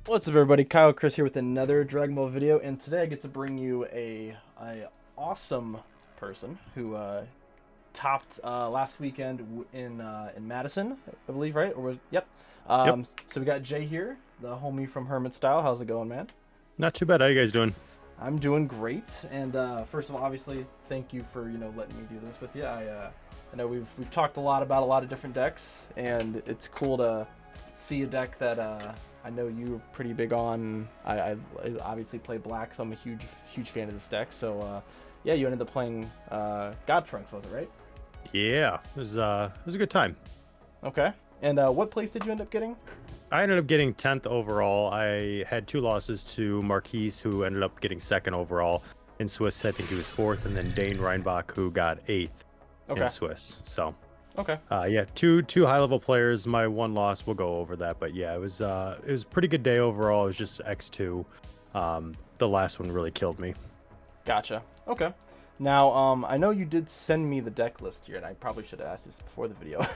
What's up, everybody? Kyle Chris here with another Dragon Ball video, and today I get to bring you a awesome person who topped last weekend in Madison, I believe, right? Or was yep. Yep. So we got Jay here, the homie from Hermit Style. How's it going, man? Not too bad. How you guys doing? I'm doing great, and first of all, obviously, thank you for letting me do this with you. I know we've talked a lot about a lot of different decks, and it's cool to see a deck that I know you're pretty big on. I obviously play black, so I'm a huge fan of this deck. So yeah, you ended up playing God Trunks, was it right? Yeah, it was a good time. Okay. And what place did you end up getting? I ended up getting 10th overall. I had two losses to Marquise, who ended up getting second overall. In Swiss, I think he was fourth, and then Dane Reinbach, who got eighth in Swiss. So okay. yeah, two high-level players. My one loss, we'll go over that, but yeah, it was a pretty good day overall. It was just X2. The last one really killed me. Gotcha. Okay. Now, I know you did send me the deck list here, and I probably should have asked this before the video.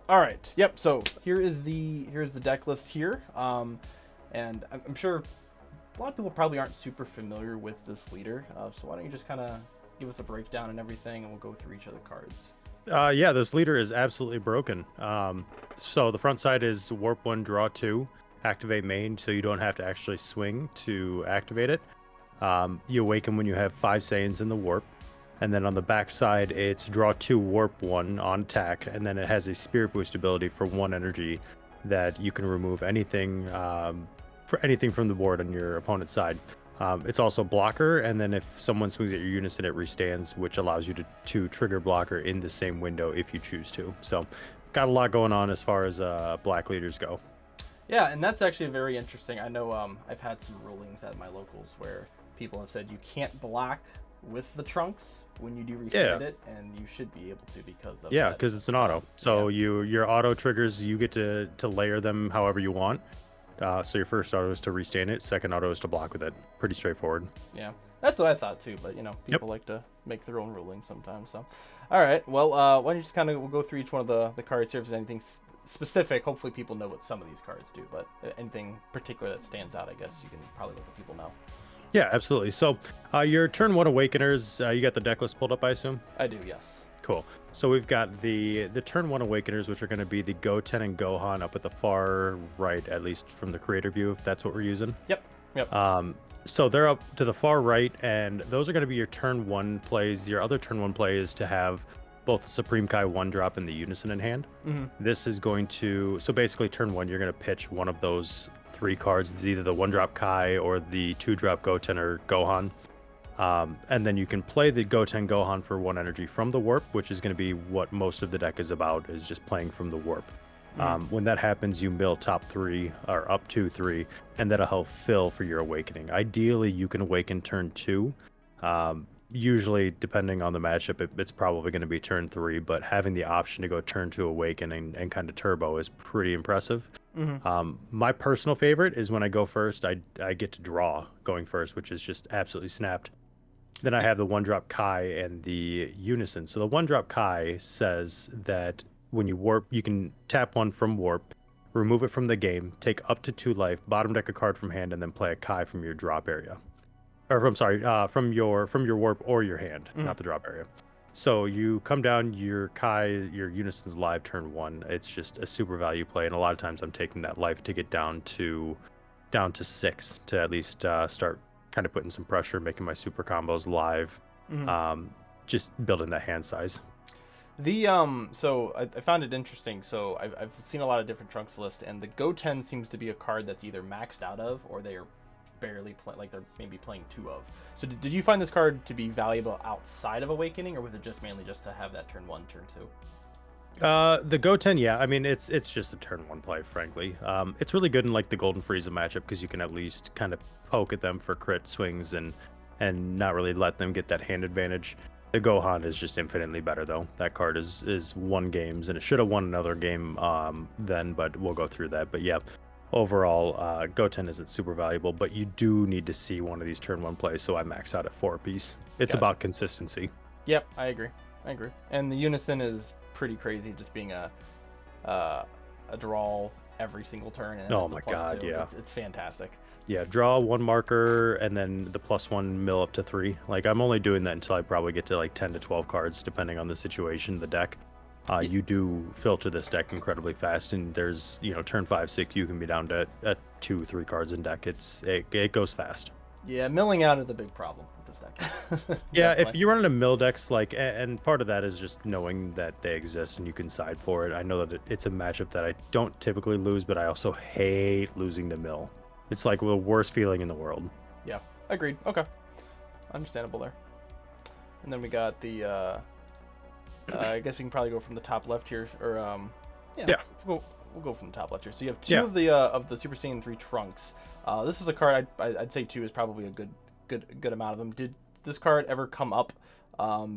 All right. Yep. So here's the deck list here, and I'm sure a lot of people probably aren't super familiar with this leader. So why don't you just kind of give us a breakdown and everything, and we'll go through each of the cards. Yeah, this leader is absolutely broken. So the front side is Warp 1, Draw 2, activate main, so you don't have to actually swing to activate it. You awaken when you have 5 Saiyans in the warp. And then on the back side, it's Draw 2, Warp 1 on attack, and then it has a Spirit Boost ability for 1 energy that you can remove anything for anything from the board on your opponent's side. It's also blocker, and then if someone swings at your unison, it restands, which allows you to trigger blocker in the same window if you choose to. So, got a lot going on as far as black leaders go. Yeah, and that's actually very interesting. I know I've had some rulings at my locals where people have said you can't block with the Trunks when you do restand it, and you should be able to because of because it's an auto. So your auto triggers, you get to layer them however you want. So your first auto is to restand it, second auto is to block with it. Pretty straightforward. Yeah, that's what I thought too, but people like to make their own rulings sometimes. So, all right, well, why don't you just kind of we'll go through each one of the cards here if there's anything specific. Hopefully people know what some of these cards do, but anything particular that stands out, I guess you can probably let the people know. Yeah, absolutely. So your turn 1 Awakeners, you got the deck list pulled up, I assume? I do, yes. Cool. So we've got the turn 1 Awakeners, which are going to be the Goten and Gohan up at the far right, at least from the creator view, if that's what we're using. Yep. So they're up to the far right, and those are going to be your turn 1 plays. Your other turn 1 play is to have both the Supreme Kai 1-drop and the Unison in hand. This is going to, so basically turn 1, you're going to pitch one of those 3 cards. It's either the 1-drop Kai or the 2-drop Goten or Gohan. And then you can play the Goten Gohan for 1 energy from the warp, which is going to be what most of the deck is about, is just playing from the warp. When that happens, you mill top 3 or up 2-3, and that'll help fill for your awakening. Ideally, you can awaken turn 2. Usually, depending on the matchup, it's probably going to be turn 3, but having the option to go turn 2 awaken and kind of turbo is pretty impressive. My personal favorite is when I go first, I get to draw going first, which is just absolutely snapped. Then I have the 1-drop Kai and the Unison. So the 1-drop Kai says that when you warp, you can tap 1 from warp, remove it from the game, take up to 2 life, bottom deck a card from hand, and then play a Kai from your drop area. Or I'm sorry, from your warp or your hand, not the drop area. So you come down, your Kai, your Unison's live turn 1. It's just a super value play, and a lot of times I'm taking that life to get down to 6 to at least start kind of putting some pressure, making my super combos live, just building that hand size. So I found it interesting. So I've seen a lot of different Trunks lists, and the Goten seems to be a card that's either maxed out of or they are barely like they're maybe playing 2 of. So did you find this card to be valuable outside of Awakening, or was it just mainly just to have that turn 1, turn 2? The Goten, yeah, I mean it's just a turn 1 play, frankly. It's really good in like the Golden Frieza matchup because you can at least kind of poke at them for crit swings and not really let them get that hand advantage. The Gohan is just infinitely better though. That card is 1 games, and it should have won another game then, but we'll go through that. But yeah, overall, Goten isn't super valuable, but you do need to see one of these turn 1 plays, so I max out at 4 apiece. It's about consistency. Yep, I agree. And the Unison is pretty crazy, just being a draw every single turn, and Oh it's a my plus god, 2. yeah. It's fantastic. Yeah, draw 1 marker and then the +1 mill up to 3. Like, I'm only doing that until I probably get to like 10 to 12 cards, depending on the situation, the deck. You do filter this deck incredibly fast, and there's, turn 5, 6, you can be down to 2, 3 cards in deck. It goes fast. Yeah, milling out is a big problem with this deck. Yeah, if Definitely. you run into mill decks, and part of that is just knowing that they exist and you can side for it. I know that it's a matchup that I don't typically lose, but I also hate losing to mill. It's like the worst feeling in the world. Yeah, agreed. Okay, understandable there. And then we got the. I guess we can probably go from the top left here, or Yeah. We'll go from the top left here. So you have 2 of the Super Saiyan 3 trunks. This is a card I'd say 2 is probably a good amount of them. Did this card ever come up,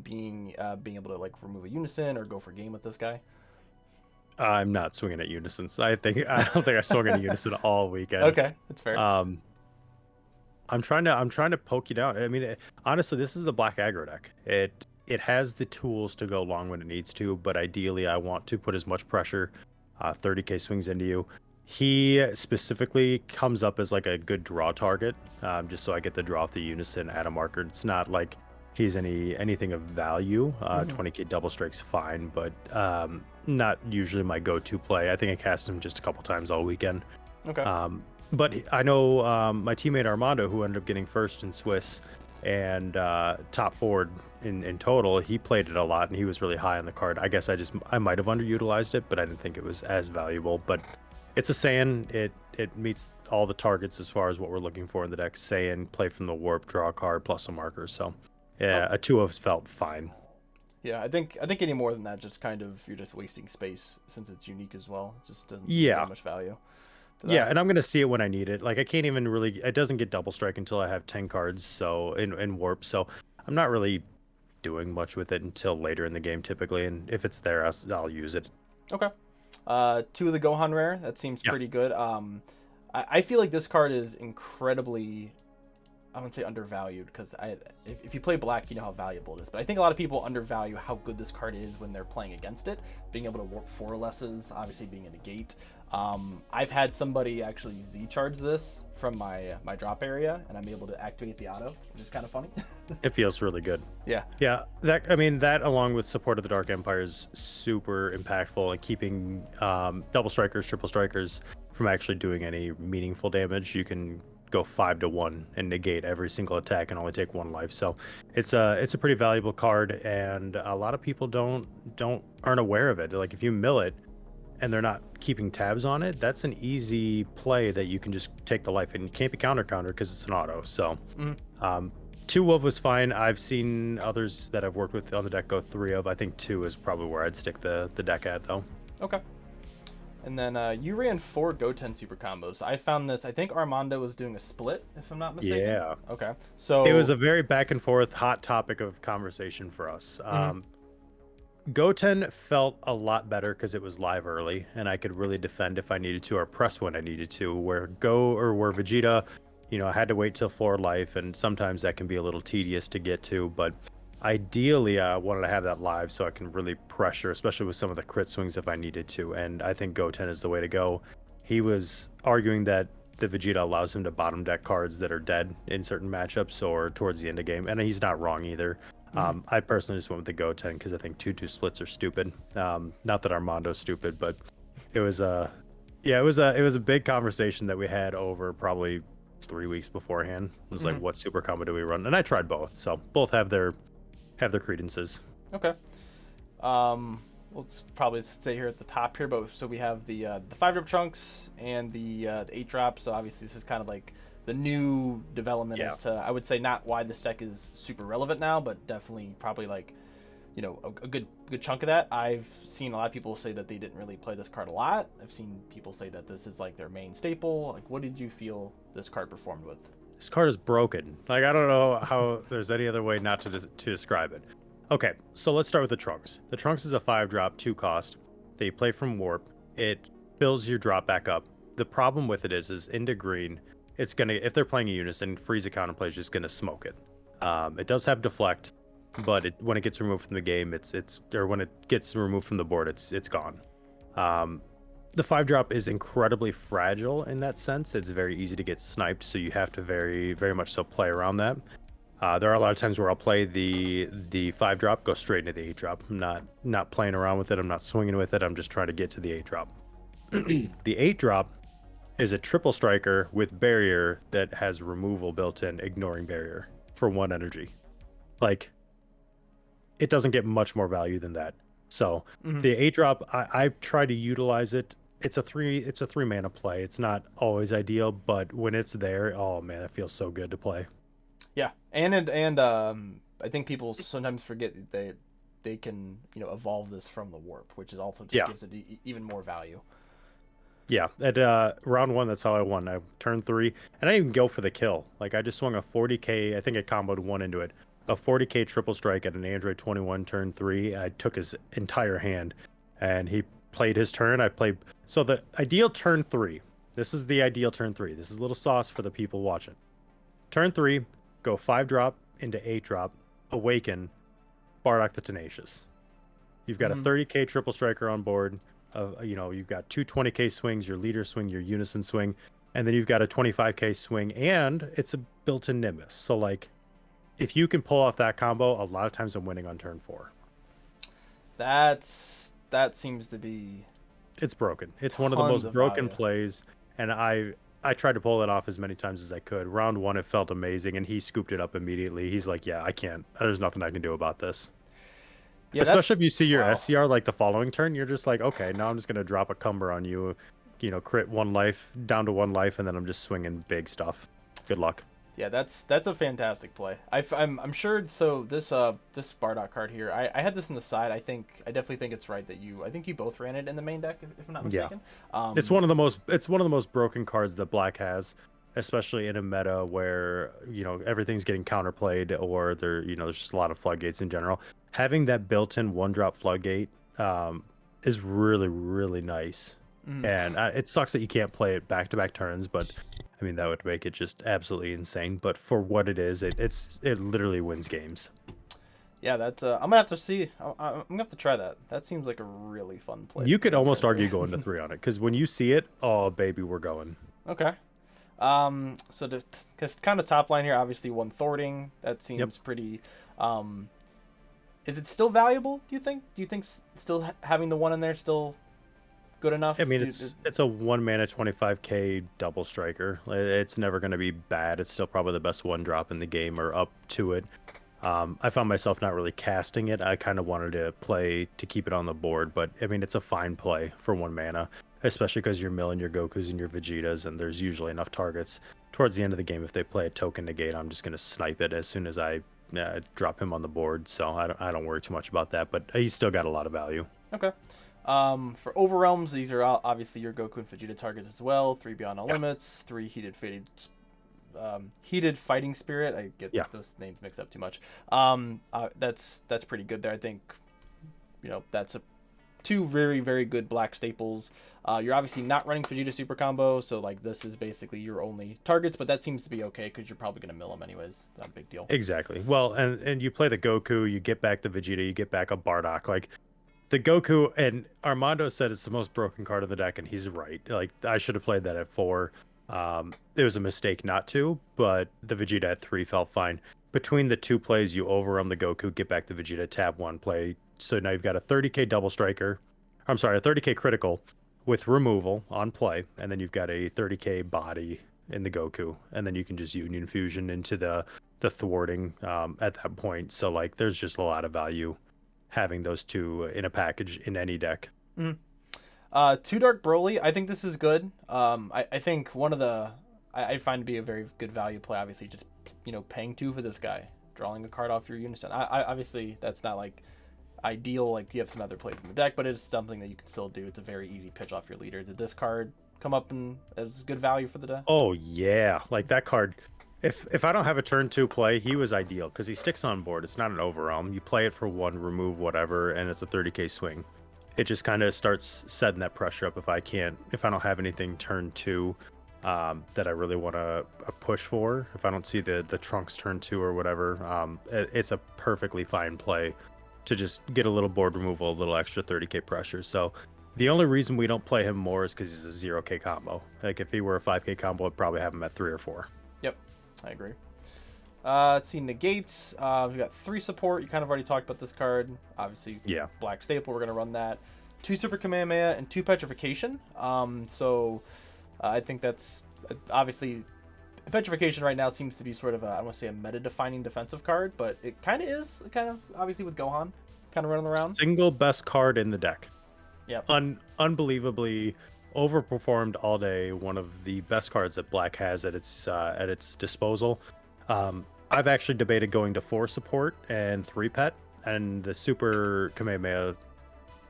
being able to like remove a unison or go for game with this guy? I'm not swinging at unisons. I don't think I swung at a unison all weekend. Okay, that's fair. I'm trying to poke you down. I mean, honestly, this is the black aggro deck. It has the tools to go long when it needs to, but ideally I want to put as much pressure, 30k swings into you. He specifically comes up as like a good draw target, just so I get the draw off the unison at a marker. It's not like he's anything of value. 20k double strike's fine, but not usually my go-to play. I think I cast him just a couple times all weekend. Okay. But I know my teammate Armando, who ended up getting first in Swiss and top forward in total, he played it a lot and he was really high on the card. I guess I might have underutilized it, but I didn't think it was as valuable. But it's a Saiyan. It meets all the targets as far as what we're looking for in the deck. Saiyan, play from the warp, draw a card plus a marker. So yeah, a 2 of felt fine. Yeah, I think any more than that, just kind of you're just wasting space since it's unique as well. It just doesn't have much value. Yeah, and I'm gonna see it when I need it. Like I can't even really. It doesn't get double strike until I have 10 cards. So in warp. So I'm not really doing much with it until later in the game typically. And if it's there, I'll use it. Okay. 2 of the Gohan rare. That seems pretty good. I feel like this card is incredibly, I wouldn't say undervalued, because if you play black, you know how valuable it is. But I think a lot of people undervalue how good this card is when they're playing against it. Being able to warp 4 lesses, obviously being in a gate. I've had somebody actually Z-charge this from my drop area, and I'm able to activate the auto, which is kind of funny. It feels really good. Yeah. Yeah, that along with Support of the Dark Empire is super impactful in keeping double strikers, triple strikers from actually doing any meaningful damage. You can go 5-1 and negate every single attack and only take 1 life. So it's a pretty valuable card, and a lot of people aren't aware of it. Like if you mill it and they're not keeping tabs on it, that's an easy play that you can just take the life, and you can't be counter because it's an auto. So 2 of was fine. I've seen others that I've worked with on the deck go 3 of. I think 2 is probably where I'd stick the deck at though. Okay. And then you ran 4 Goten super combos. I found this. I think Armando was doing a split, if I'm not mistaken. Yeah. Okay. So it was a very back and forth hot topic of conversation for us. Goten felt a lot better because it was live early, and I could really defend if I needed to, or press when I needed to. Where Vegeta, I had to wait till 4 life, and sometimes that can be a little tedious to get to. But ideally, I wanted to have that live so I can really pressure, especially with some of the crit swings if I needed to. And I think Goten is the way to go. He was arguing that the Vegeta allows him to bottom deck cards that are dead in certain matchups or towards the end of game, and he's not wrong either. I personally just went with the Goten because I think 2/2 splits are stupid. Not that Armando's stupid, but it was a big conversation that we had over probably 3 weeks beforehand. It was like, what super combo do we run? And I tried both, so both have their credences. Okay. Let's probably stay here at the top here, but so we have the 5-drop trunks and the 8-drop. So obviously this is kind of like the new development as to, I would say, not why this deck is super relevant now, but definitely probably like, a good chunk of that. I've seen a lot of people say that they didn't really play this card a lot. I've seen people say that this is like their main staple. Like, what did you feel this card performed with? This card is broken. Like, I don't know how there's any other way not to describe it. Okay, so let's start with the Trunks. The Trunks is a 5-drop, 2 cost. They play from Warp. It builds your drop back up. The problem with it is into green, it's gonna, if they're playing a unison, Frieza counterplay is just gonna smoke it. It does have deflect, but when it gets removed from the game, when it gets removed from the board, it's gone. the 5-drop is incredibly fragile in that sense. It's very easy to get sniped, so you have to very, very much so play around that. There are a lot of times where I'll play the 5-drop, go straight into the 8-drop. I'm not playing around with it. I'm not swinging with it. I'm just trying to get to the 8-drop. The 8-drop is a triple striker with barrier that has removal built in, ignoring barrier for 1 energy. Like, it doesn't get much more value than that. So the 8-drop, I try to utilize it. It's a 3 mana play. It's not always ideal, but when it's there, oh man, it feels so good to play. Yeah, and I think people sometimes forget that they can evolve this from the warp, which is also just gives it even more value. Yeah, at round 1, that's how I won. I turned 3, and I didn't even go for the kill. Like, I just swung a 40k. I think I comboed 1 into it. A 40k triple strike at an Android 21 turn 3. I took his entire hand, and he played his turn. I played. So the ideal turn 3. This is the ideal turn 3. This is a little sauce for the people watching. Turn 3, go 5-drop into 8-drop, awaken, Bardock the Tenacious. You've got a 30k triple striker on board. You've got 2 20k swings, your leader swing, your unison swing, and then you've got a 25k swing, and it's a built-in Nimbus. So like, if you can pull off that combo, a lot of times I'm winning on turn 4. That seems to be. It's broken. It's one of the most broken plays, and I tried to pull it off as many times as I could. Round 1, it felt amazing, and he scooped it up immediately. He's like, yeah, I can't. There's nothing I can do about this. Yeah, especially if you see your SCR like the following turn, you're just like, okay, now I'm just gonna drop a cumber on you, crit 1 life down to 1 life, and then I'm just swinging big stuff. Good luck. Yeah, that's a fantastic play. I'm sure. So this Bardock card here, I had this in the side. I definitely think it's right that I think you both ran it in the main deck, if I'm not mistaken. Yeah. It's one of the most broken cards that Black has, especially in a meta where everything's getting counterplayed, or there's just a lot of floodgates in general. Having that built-in 1-drop floodgate is really, really nice. And it sucks that you can't play it back-to-back turns, but I mean that would make it just absolutely insane. But for what it is, it literally wins games. Yeah, that's I'm gonna have to see. I'm gonna have to try that. That seems like a really fun play. You could almost argue going to 3 on it, because when you see it, oh baby, we're going. Okay. So because kind of top line here, obviously 1 thwarting. That seems pretty. Is it still valuable? Do you think? Do you think still having the 1 in there still good enough? I mean, it's a 1 mana 25k double striker. It's never going to be bad. It's still probably the best 1-drop in the game, or up to it. I found myself not really casting it. I kind of wanted to play to keep it on the board, but I mean, it's a fine play for 1 mana, especially because you're milling your Gokus and your Vegetas, and there's usually enough targets towards the end of the game. If they play a token negate, I'm just going to snipe it as soon as I drop him on the board, so I don't worry too much about that, but he's still got a lot of value. Okay. For Overrealms, these are obviously your Goku and Vegeta targets as well. 3 Beyond All Limits, 3 Heated Fighting Spirit. I get those names mixed up too much. That's pretty good there. I think that's 2 very, very good black staples. You're obviously not running Vegeta Super Combo, so like this is basically your only targets, but that seems to be okay because you're probably going to mill them anyways. Not a big deal. Exactly. Well, and you play the Goku, you get back the Vegeta, you get back a Bardock. Like, the Goku, and Armando said it's the most broken card in the deck, and he's right. Like, I should have played that at 4. It was a mistake not to, but the Vegeta at 3 felt fine. Between the 2 plays, you overrun the Goku, get back the Vegeta, tab 1 play. So now you've got a 30k double striker. I'm sorry, a 30k critical with removal on play, and then you've got a 30k body in the Goku, and then you can just Union Fusion into the thwarting at that point. So like, there's just a lot of value having those 2 in a package in any deck. 2 Dark Broly, I think this is good. I think one of the I find to be a very good value play. Obviously, just paying 2 for this guy, drawing a card off your unison. I obviously that's not like ideal. Like, you have some other plays in the deck, but it's something that you can still do. It's a very easy pitch off your leader. Did this card come up as good value for the deck? Oh yeah, like that card. If I don't have a turn 2 play, he was ideal because he sticks on board. It's not an Overrealm. You play it for 1, remove whatever, and it's a 30k swing. It just kind of starts setting that pressure up. If I don't have anything turn 2 that I really want to push for, if I don't see the Trunks turn 2 or whatever, it's a perfectly fine play to just get a little board removal, a little extra 30k pressure. So The only reason we don't play him more is because he's a 0K combo. Like, if he were a 5K combo, I'd probably have him at 3 or 4. Yep, I agree. Let's see, negates. We've got 3 support. You kind of already talked about this card. Obviously, Yeah. Black Staple, we're going to run that. 2 Super Kamehameha and 2 Petrification. So I think that's obviously... Petrification right now seems to be sort of I want to say a meta-defining defensive card, but it kind of is, obviously with Gohan kind of running around. Single best card in the deck. Yep. Unbelievably overperformed all day. One of the best cards that Black has at its disposal. I've actually debated going to 4 support and 3 pet, and the Super Kamehameha,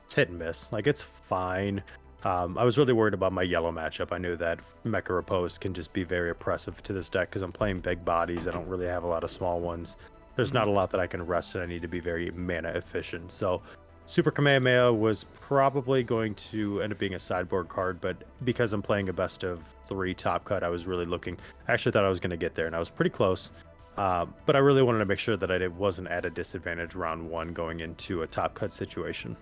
it's hit and miss. Like, it's fine. I was really worried about my yellow matchup. I knew that Mecha Repose can just be very oppressive to this deck because I'm playing big bodies. I don't really have a lot of small ones. There's not a lot that I can rest, and I need to be very mana efficient. So Super Kamehameha was probably going to end up being a sideboard card, but because I'm playing a best of 3 top cut, I was really looking. I actually thought I was going to get there, and I was pretty close. But I really wanted to make sure that I wasn't at a disadvantage round 1 going into a top cut situation.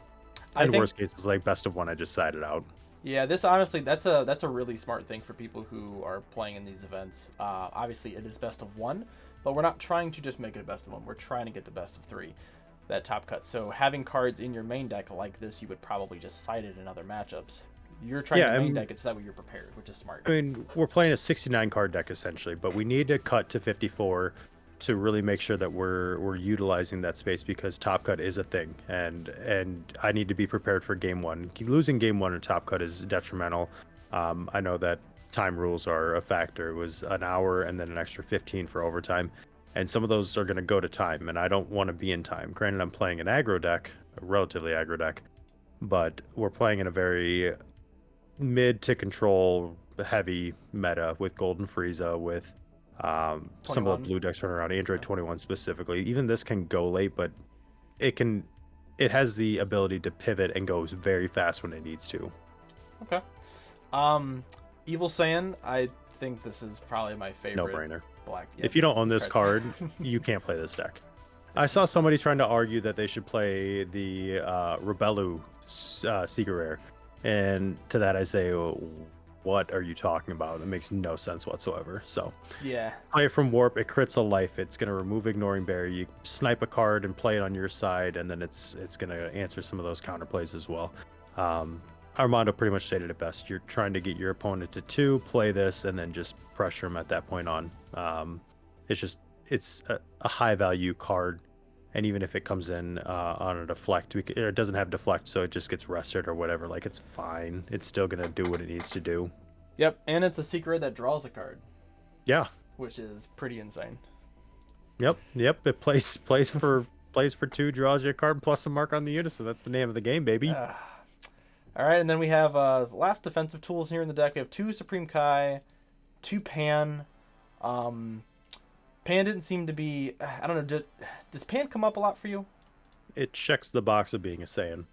And worst case is like best of 1, I just sided out. Yeah, this honestly, that's a really smart thing for people who are playing in these events. Obviously, it is best of 1, but we're not trying to just make it a best of 1. We're trying to get the best of 3, that top cut. So having cards in your main deck like this, you would probably just side it in other matchups. You're trying to main deck it so that way you're prepared, which is smart. I mean, we're playing a 69 card deck essentially, but we need to cut to 54 to really make sure that we're utilizing that space, because top cut is a thing, and I need to be prepared for game 1. Losing game 1 in top cut is detrimental. I know that time rules are a factor. It was an hour and then an extra 15 for overtime, and some of those are going to go to time, and I don't want to be in time. Granted, I'm playing an aggro deck, a relatively aggro deck, but we're playing in a very mid to control heavy meta with Golden Frieza, with some of the blue decks running around, Android 21 specifically. Even this can go late, but it has the ability to pivot and goes very fast when it needs to. Okay. Evil Saiyan, I think this is probably my favorite. No-brainer. Black. Yeah, if you don't own this card, you can't play this deck. I saw somebody trying to argue that they should play the Rebellu Secret Rare, and to that I say, what are you talking about? It makes no sense whatsoever. So yeah, play it from Warp. It crits a life. It's going to remove Ignoring Berry. You snipe a card and play it on your side, and then it's going to answer some of those counterplays as well. Armando pretty much stated it best. You're trying to get your opponent to 2, play this, and then just pressure him at that point on. It's a high value card, and even if it comes in on a deflect, it doesn't have deflect, so it just gets rested or whatever. Like, it's fine. It's still gonna do what it needs to do. Yep, and it's a secret that draws a card. Yeah, which is pretty insane. Yep. It plays for 2, draws your card plus a mark on the unison. That's the name of the game, baby. All right, and then we have the last defensive tools here in the deck. We have 2 Supreme Kai, 2 Pan. Pan didn't seem to be... I don't know, does Pan come up a lot for you? It checks the box of being a Saiyan.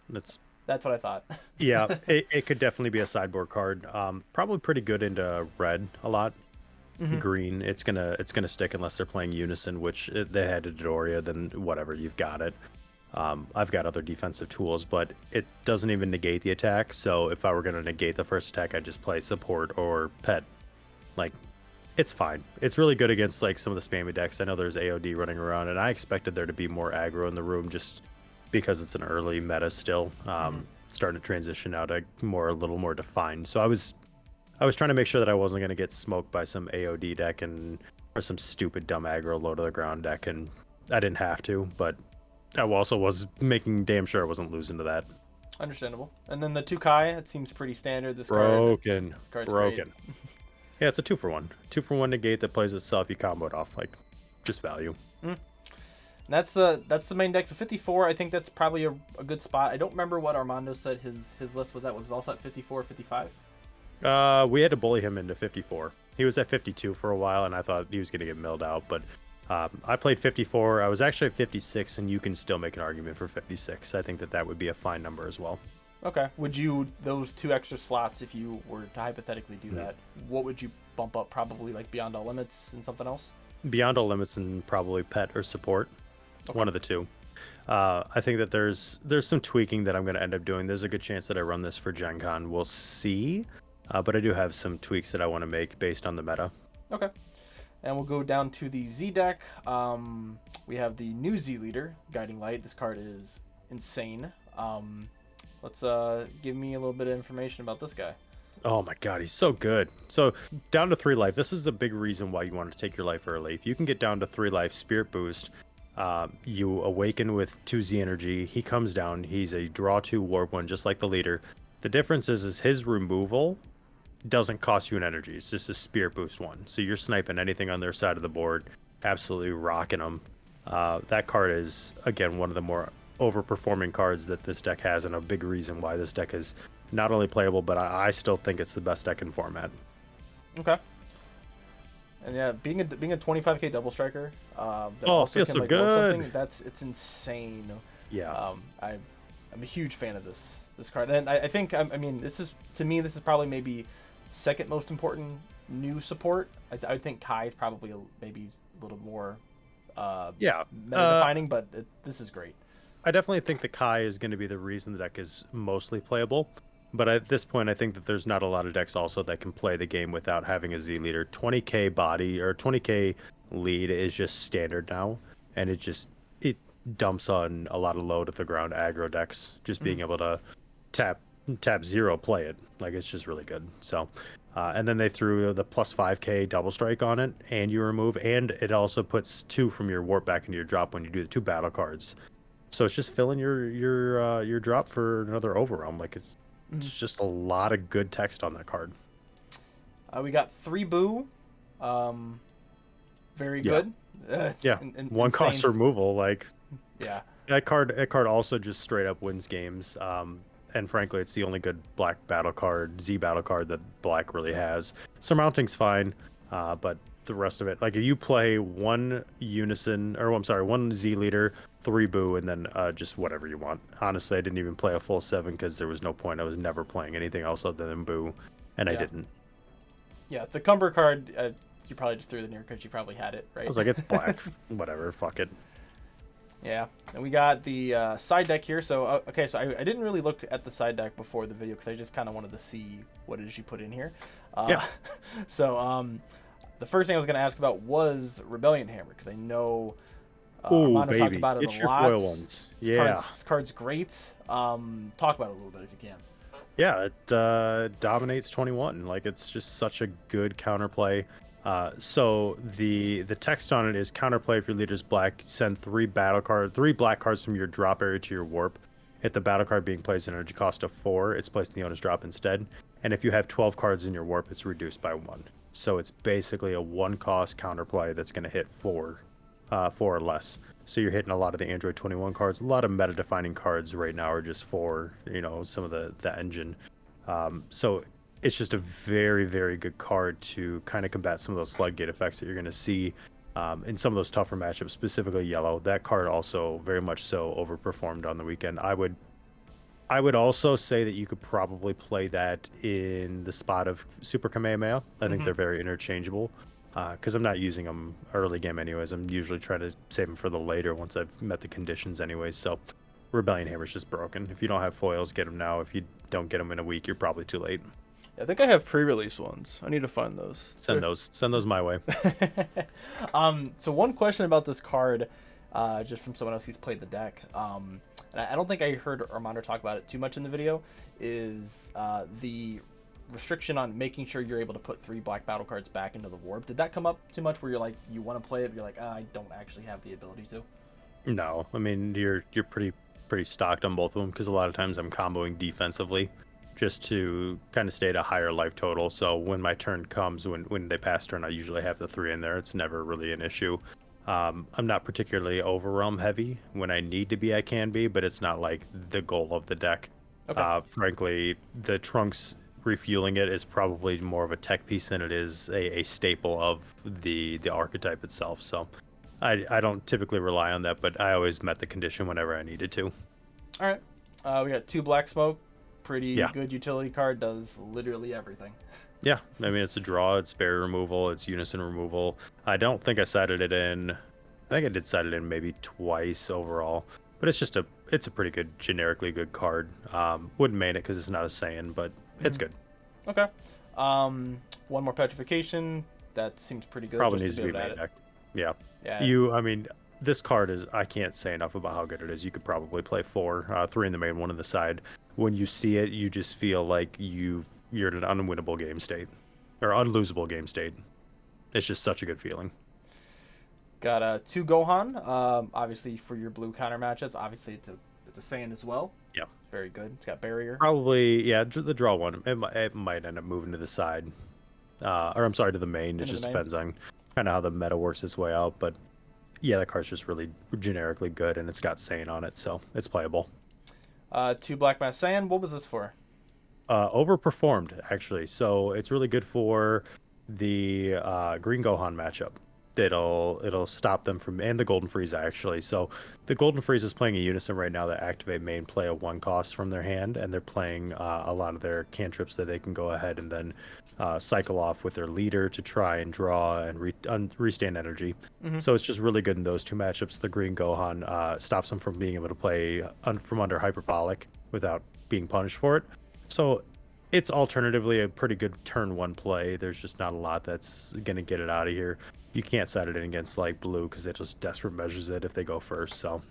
That's what I thought. Yeah, it could definitely be a sideboard card. Probably pretty good into red a lot. Mm-hmm. Green, it's gonna stick unless they're playing Unison, which they had a Dodoria, then whatever, you've got it. I've got other defensive tools, but it doesn't even negate the attack. So if I were going to negate the first attack, I'd just play support or pet. Like, it's fine. It's really good against like some of the spammy decks. I know there's AOD running around, and I expected there to be more aggro in the room just because it's an early meta still. Starting to transition out a little more defined. So I was trying to make sure that I wasn't going to get smoked by some AOD deck or some stupid dumb aggro low to the ground deck, and I didn't have to, but I also was making damn sure I wasn't losing to that. Understandable. And then the 2 Kai, it seems pretty standard. This broken. Broken. Yeah, it's a 2-for-1. 2-for-1 negate that plays itself. You combo it off, like, just value. That's the main deck. So 54, I think that's probably a good spot. I don't remember what Armando said his list was at. Was it also at 54, 55? We had to bully him into 54. He was at 52 for a while, and I thought he was going to get milled out, but I played 54. I was actually at 56, and you can still make an argument for 56. I think that would be a fine number as well. Okay. Would you, those 2 extra slots, if you were to hypothetically do that, what would you bump up? Probably like Beyond All Limits and something else? Beyond All Limits and probably pet or support. Okay. One of the 2. I think that there's some tweaking that I'm going to end up doing. There's a good chance that I run this for GenCon. We'll see. But I do have some tweaks that I want to make based on the meta. Okay. And we'll go down to the Z deck. We have the new Z Leader, Guiding Light. This card is insane. Let's give me a little bit of information about this guy. Oh my god, he's so good. So down to 3 life. This is a big reason why you want to take your life early. If you can get down to 3 life, Spirit Boost, you awaken with 2 Z energy. He comes down. He's a draw 2 warp 1, just like the leader. The difference is his removal doesn't cost you an energy. It's just a Spirit Boost 1. So you're sniping anything on their side of the board, absolutely rocking them. That card is, again, one of the more overperforming cards that this deck has, and a big reason why this deck is not only playable, but I still think it's the best deck in format. Okay. And yeah, being a 25k double striker, that feels so good. It's insane. Yeah. I'm a huge fan of this card, and I think I mean this is probably maybe second most important new support. I think Kai is probably maybe a little more meta defining, but this is great. I definitely think the Kai is going to be the reason the deck is mostly playable. But at this point, I think that there's not a lot of decks also that can play the game without having a Z leader. 20k body or 20k lead is just standard now, and it dumps on a lot of load at the ground aggro decks. Just being able to tap 0, play it, like it's just really good. So, and then they threw the plus 5k double strike on it, and you remove, and it also puts 2 from your warp back into your drop when you do the 2 battle cards. So it's just filling your drop for another Overrealm. Like it's just a lot of good text on that card. We got 3 Boo. Very good. Yeah. 1 cost removal. Like, yeah. That card also just straight up wins games. And frankly, it's the only good black battle card, Z battle card that black really has. Surmounting's fine, but the rest of it, like if you play 1 Z leader, 3 Boo, and then just whatever you want. Honestly, I didn't even play a full 7 because there was no point. I was never playing anything else other than Boo, and I didn't. Yeah, the Cumber card, you probably just threw it in here because you probably had it, right? I was like, it's black. Whatever, fuck it. Yeah, and we got the side deck here. So, okay, so I didn't really look at the side deck before the video because I just kind of wanted to see what it is you put in here. So, the first thing I was going to ask about was Rebellion Hammer because I know Armando talked about it a lot. Get your foil ones. This card's great. Talk about it a little bit if you can. Yeah, it dominates 21. Like, it's just such a good counterplay. So the text on it is counterplay if your leader's black, send 3 black cards from your drop area to your warp. If the battle card being placed an energy cost of 4, it's placed in the owner's drop instead. And if you have 12 cards in your warp, it's reduced by 1. So it's basically a 1-cost counterplay that's going to hit 4 or less. So you're hitting a lot of the Android 21 cards. A lot of meta-defining cards right now are just for, some of the engine. So it's just a very, very good card to kind of combat some of those floodgate effects that you're going to see in some of those tougher matchups, specifically yellow. That card also very much so overperformed on the weekend. I would also say that you could probably play that in the spot of Super Kamehameha. I think they're very interchangeable because I'm not using them early game anyways. I'm usually trying to save them for the later once I've met the conditions anyways. So Rebellion Hammer's just broken. If you don't have foils, get them now. If you don't get them in a week, you're probably too late. I think I have pre-release ones. I need to find those. Send those my way. So one question about this card, just from someone else who's played the deck, and I don't think I heard Armando talk about it too much in the video, is the restriction on making sure you're able to put 3 black battle cards back into the warp. Did that come up too much where you're like, you want to play it, but you're like, I don't actually have the ability to? No, I mean, you're pretty stocked on both of them because a lot of times I'm comboing defensively just to kind of stay at a higher life total. So when my turn comes, when they pass turn, I usually have the 3 in there. It's never really an issue. I'm not particularly Overrealm heavy. When I need to be, I can be, but it's not like the goal of the deck. Okay. Frankly, the Trunks refueling it is probably more of a tech piece than it is a staple of the archetype itself. So I don't typically rely on that, but I always met the condition whenever I needed to. All right. We got 2 Black Smoke. Pretty good utility card, does literally everything. Yeah, I mean, it's a draw, it's barrier removal, it's unison removal. I don't think I sided it in. I think I did side it in maybe twice overall. but it's a pretty good, generically good card. Wouldn't main it because it's not a Saiyan, but it's good. Okay. One more petrification. That seems pretty good. Probably just needs to be main deck. Yeah. Yeah. I mean, this card is, I can't say enough about how good it is. You could probably play 4, 3 in the main, 1 in the side. When you see it, you just feel like you're in an unwinnable game state or unlosable game state. It's just such a good feeling. Got 2 Gohan. Obviously for your blue counter matchups. Obviously it's a Saiyan as well. Yeah. Very good. It's got barrier. Probably, yeah. The draw one, it might end up moving to the side, or I'm sorry, to the main. It just depends on kind of how the meta works its way out. But yeah, the card's just really generically good, and it's got Saiyan on it, so it's playable. 2 Black Mass Saiyan. What was this for? Overperformed, actually. So it's really good for the Green Gohan matchup. It'll stop them from, and the Golden Frieza, actually. So the Golden Frieza is playing a unison right now that activate main, play a 1 cost from their hand, and they're playing a lot of their cantrips that they can go ahead and then cycle off with their leader to try and draw and restand energy. So it's just really good in those 2 matchups. The Green Gohan stops them from being able to play from under Hyperbolic without being punished for it. So it's alternatively a pretty good turn 1 play. There's just not a lot that's going to get it out of here. You can't set it in against like blue because it just desperate measures it if they go first. So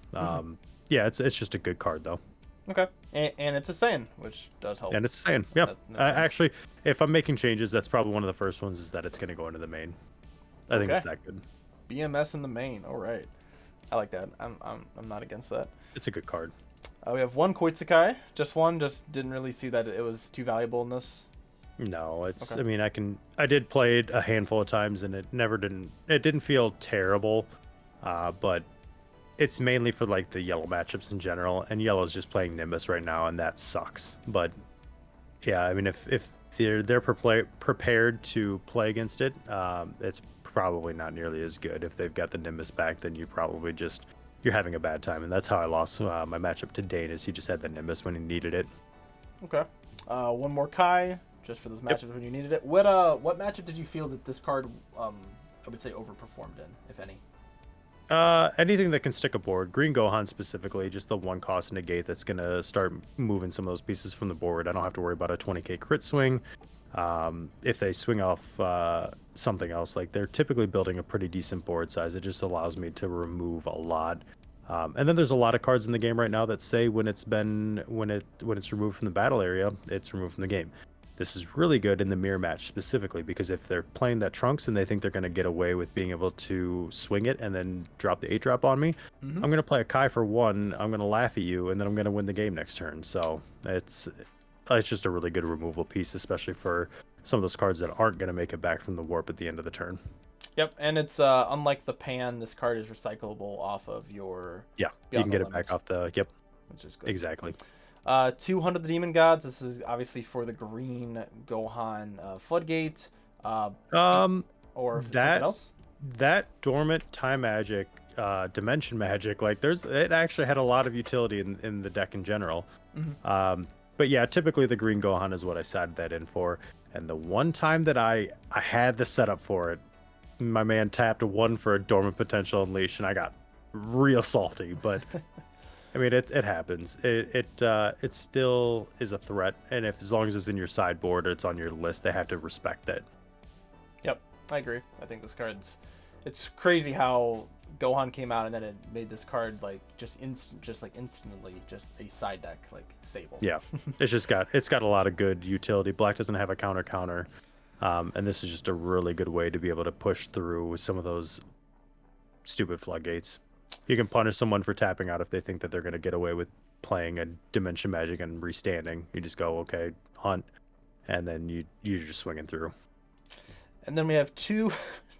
yeah, it's just a good card though. Okay, and it's a Saiyan, which does help. And it's a Saiyan. Yeah, actually, if I'm making changes, that's probably one of the first ones is that it's going to go into the main. I think it's that good. BMS in the main. All right, I like that. I'm not against that. It's a good card. We have 1 Koitsukai, just 1. Just didn't really see that it was too valuable in this. No, it's. Okay. I mean, I did play it a handful of times, and it didn't feel terrible, but it's mainly for like the yellow matchups in general, and yellow's just playing Nimbus right now, and that sucks. But yeah, I mean, if they're prepared to play against it, it's probably not nearly as good. If they've got the Nimbus back, then you're having a bad time, and that's how I lost my matchup to Dane. Is he just had the Nimbus when he needed it. Okay, 1 more Kai. Just for those matchups when you needed it. What matchup did you feel that this card, I would say, overperformed in, if any? Anything that can stick a board. Green Gohan specifically, just the 1 cost negate that's going to start moving some of those pieces from the board. I don't have to worry about a 20k crit swing. If they swing off something else, like they're typically building a pretty decent board size. It just allows me to remove a lot. And then there's a lot of cards in the game right now that say when it's removed from the battle area, it's removed from the game. This is really good in the mirror match specifically because if they're playing that Trunks and they think they're going to get away with being able to swing it and then drop the 8-drop on me, I'm going to play a Kai for 1, I'm going to laugh at you, and then I'm going to win the game next turn. So it's just a really good removal piece, especially for some of those cards that aren't going to make it back from the warp at the end of the turn. Yep, and it's unlike the Pan, this card is recyclable off of your... Yeah, you can get it back off the... Yep, which is good. Exactly. 200 the Demon Gods. This is obviously for the Green Gohan Floodgate. Or something else? That Dormant Time Magic, Dimension Magic, like it actually had a lot of utility in the deck in general. But yeah, typically the Green Gohan is what I sided that in for. And the one time that I had the setup for it, my man tapped 1 for a Dormant Potential Unleash, and I got real salty, but... I mean, it happens. It still is a threat, and as long as it's in your sideboard or it's on your list, they have to respect it. Yep, I agree. I think this it's crazy how Gohan came out and then it made this card like instantly a side deck like stable. Yeah, it's got a lot of good utility. Black doesn't have a counter, and this is just a really good way to be able to push through with some of those stupid floodgates. You can punish someone for tapping out if they think that they're going to get away with playing a Dimension Magic and restanding. You just go, okay, hunt, and then you're just swinging through. And then we have two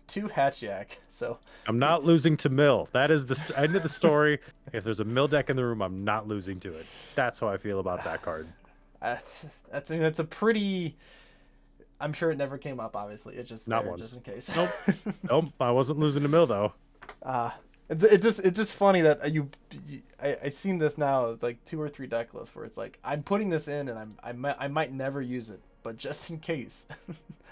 Hatchiyak. So I'm not losing to Mill. That is the end of the story. If there's a Mill deck in the room, I'm not losing to it. That's how I feel about that card. That's a pretty... I'm sure it never came up, obviously. It's just not once. Just in case. Nope. I wasn't losing to Mill, though. It's just funny that I seen this now like 2 or 3 deck lists where it's like I'm putting this in and I might never use it, but just in case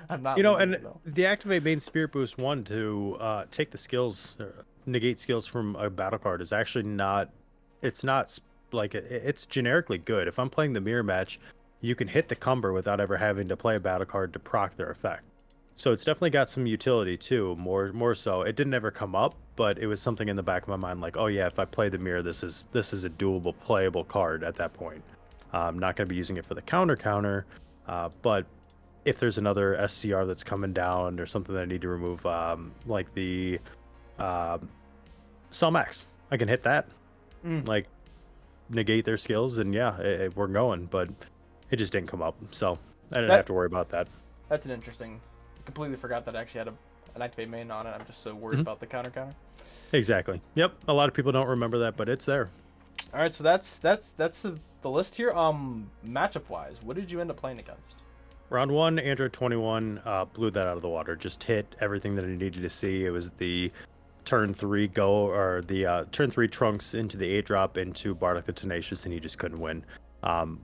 I'm not. And the activate main Spirit Boost 1 to take the skills, negate skills from a battle card is actually not it's not like it's generically good. If I'm playing the mirror match, you can hit the Cumber without ever having to play a battle card to proc their effect. So it's definitely got some utility too, more so. It didn't ever come up, but it was something in the back of my mind like, oh yeah, if I play the mirror, this is a doable, playable card at that point. I'm not going to be using it for the counter, but if there's another SCR that's coming down or something that I need to remove, like the Max, I can hit that, like negate their skills, and yeah, we're going. But it just didn't come up, so I didn't have to worry about that. That's an interesting. I completely forgot that I actually had an activate main on it. I'm just so worried about the counter. Exactly. Yep. A lot of people don't remember that, but it's there. All right, so that's the list here. Matchup wise, what did you end up playing against? Round 1, Android 21 blew that out of the water. Just hit everything that I needed to see. It was the turn 3 turn 3 Trunks into the 8-drop into Bardock the Tenacious, and he just couldn't win.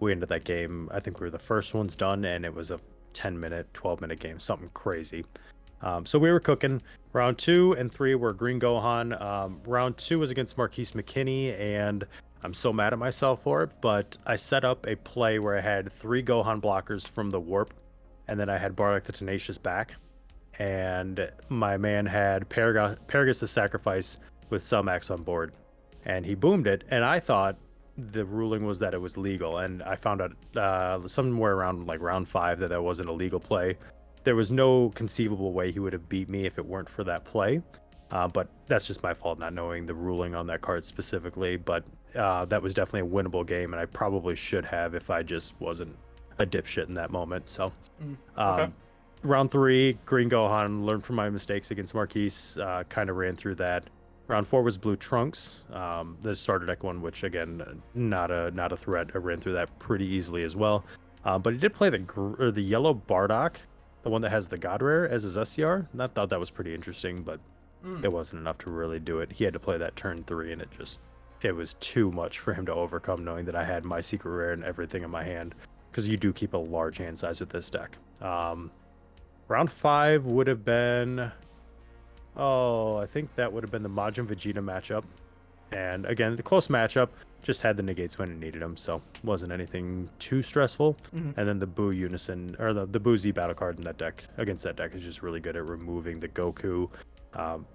We ended that game, I think we were the first ones done, and it was a 10-minute, 12-minute game, something crazy. So we were cooking. Round 2 and 3 were Green Gohan. Round 2 was against Marquise McKinney, and I'm so mad at myself for it, but I set up a play where I had 3 Gohan blockers from the Warp, and then I had Bardock the Tenacious back, and my man had Paragus' Sacrifice with Max on board, and he boomed it, and I thought the ruling was that it was legal, and I found out somewhere around like round 5 that wasn't a legal play. There was no conceivable way he would have beat me if it weren't for that play. But that's just my fault not knowing the ruling on that card specifically. But that was definitely a winnable game, and I probably should have if I just wasn't a dipshit in that moment. So, Okay. Round 3, Green Gohan, learned from my mistakes against Marquise, kind of ran through that. Round 4 was Blue Trunks, the starter deck one, which again, not a threat. I ran through that pretty easily as well. But he did play the yellow Bardock, the one that has the God Rare as his SCR, and I thought that was pretty interesting, but it wasn't enough to really do it. He had to play that turn 3, and it was too much for him to overcome, knowing that I had my secret rare and everything in my hand, because you do keep a large hand size with this deck. Round 5 would have been, I think that would have been the Majin Vegeta matchup, and again, the close matchup. Just had the negates when it needed them, so wasn't anything too stressful. And then the Boo Unison, or the Boo Z battle card in that deck, against that deck, is just really good at removing the Goku,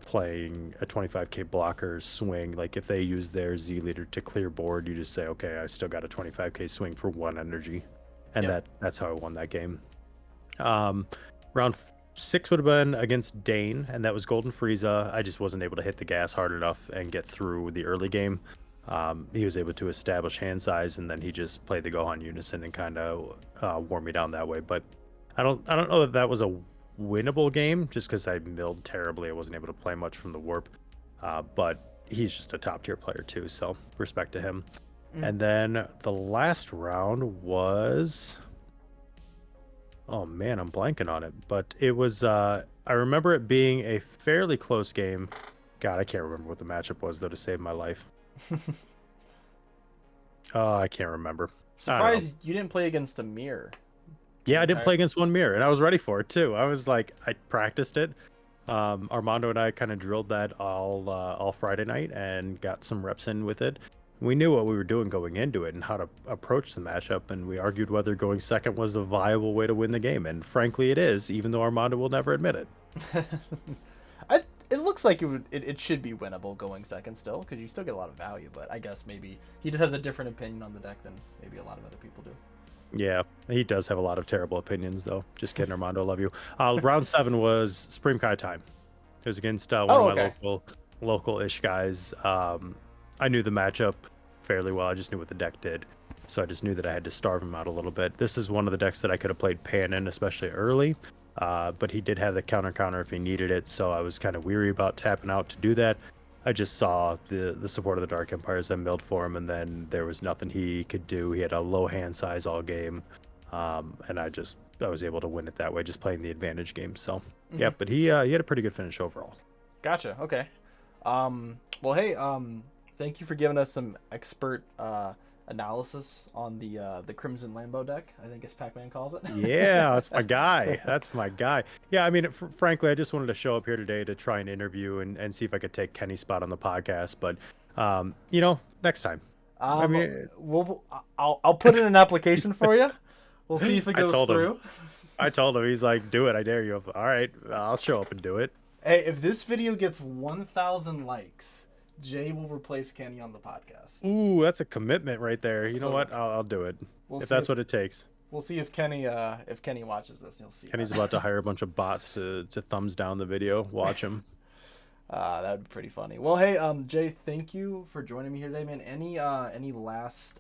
playing a 25k blocker swing. Like if they use their Z leader to clear board, you just say, okay, I still got a 25k swing for 1 energy. And that's how I won that game. Round 6 would have been against Dane, and that was Golden Frieza. I just wasn't able to hit the gas hard enough and get through the early game. He was able to establish hand size, and then he just played the Gohan Unison and kind of wore me down that way. But I don't know that was a winnable game, just because I milled terribly. I wasn't able to play much from the Warp. But he's just a top tier player too, so respect to him. And then the last round was, oh man, I'm blanking on it, but it was I remember it being a fairly close game. God, I can't remember what the matchup was though to save my life. I can't remember. Surprised you didn't play against a mirror. Yeah, I didn't play against one mirror, and I was ready for it too. I was like, I practiced it. Armando and I kind of drilled that all Friday night and got some reps in with it. We knew what we were doing going into it and how to approach the matchup, and we argued whether going second was a viable way to win the game, and frankly it is, even though Armando will never admit it. It looks like it should be winnable going second still, because you still get a lot of value, but I guess maybe he just has a different opinion on the deck than maybe a lot of other people do. Yeah, he does have a lot of terrible opinions, though. Just kidding, Armando, love you. Round 7 was Supreme Kai time. It was against one of my local-ish guys. I knew the matchup fairly well. I just knew what the deck did, so I just knew that I had to starve him out a little bit. This is one of the decks that I could have played Pan in, especially early. But he did have the counter if he needed it, so I was kind of weary about tapping out to do that. I just saw the support of the Dark Empires. I milled for him, and then there was nothing he could do. He had a low hand size all game, and I was able to win it that way, just playing the advantage game. So yeah, but he had a pretty good finish overall. Gotcha. Okay. Well, hey, thank you for giving us some expert analysis on the Crimson Lambo deck, I think as Pac-Man calls it. Yeah, that's my guy. That's my guy. Yeah, I mean, frankly, I just wanted to show up here today to try and interview and see if I could take Kenny's spot on the podcast. But, next time. I mean, I'll put in an application for you. We'll see if it goes through. I told him, he's like, do it, I dare you. All right, I'll show up and do it. Hey, if this video gets 1,000 likes, Jay will replace Kenny on the podcast. Ooh, that's a commitment right there. You know what? I'll do it. If that's what it takes. We'll see if Kenny watches this. You'll see. Kenny's about to hire a bunch of bots to thumbs down the video. Watch him. That would be pretty funny. Well, hey, Jay, thank you for joining me here today, man. Any last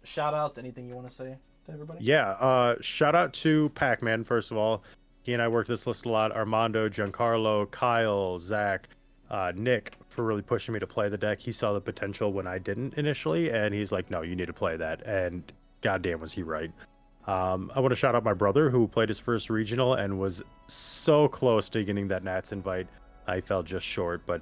shout outs? Anything you want to say to everybody? Yeah. Shout out to Pac-Man, first of all. He and I worked this list a lot. Armando, Giancarlo, Kyle, Zach, Nick for really pushing me to play the deck. He saw the potential when I didn't initially, and he's like, no, you need to play that. And goddamn, was he right. I want to shout out my brother who played his first regional and was so close to getting that Nats invite. I fell just short, but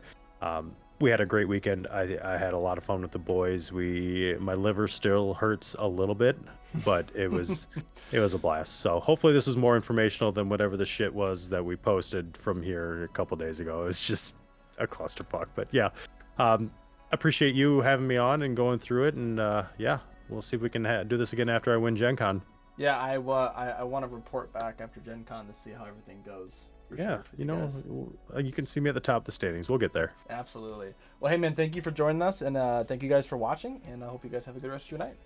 we had a great weekend. I had a lot of fun with the boys. My liver still hurts a little bit, but it was a blast. So hopefully this was more informational than whatever the shit was that we posted from here a couple days ago. It's just a clusterfuck. But yeah, appreciate you having me on and going through it. And yeah, we'll see if we can do this again after I win GenCon. Yeah, I want to report back after GenCon to see how everything goes. Yeah, you can see me at the top of the standings. We'll get there. Absolutely. Well, hey, man, thank you for joining us, and thank you guys for watching, and I hope you guys have a good rest of your night.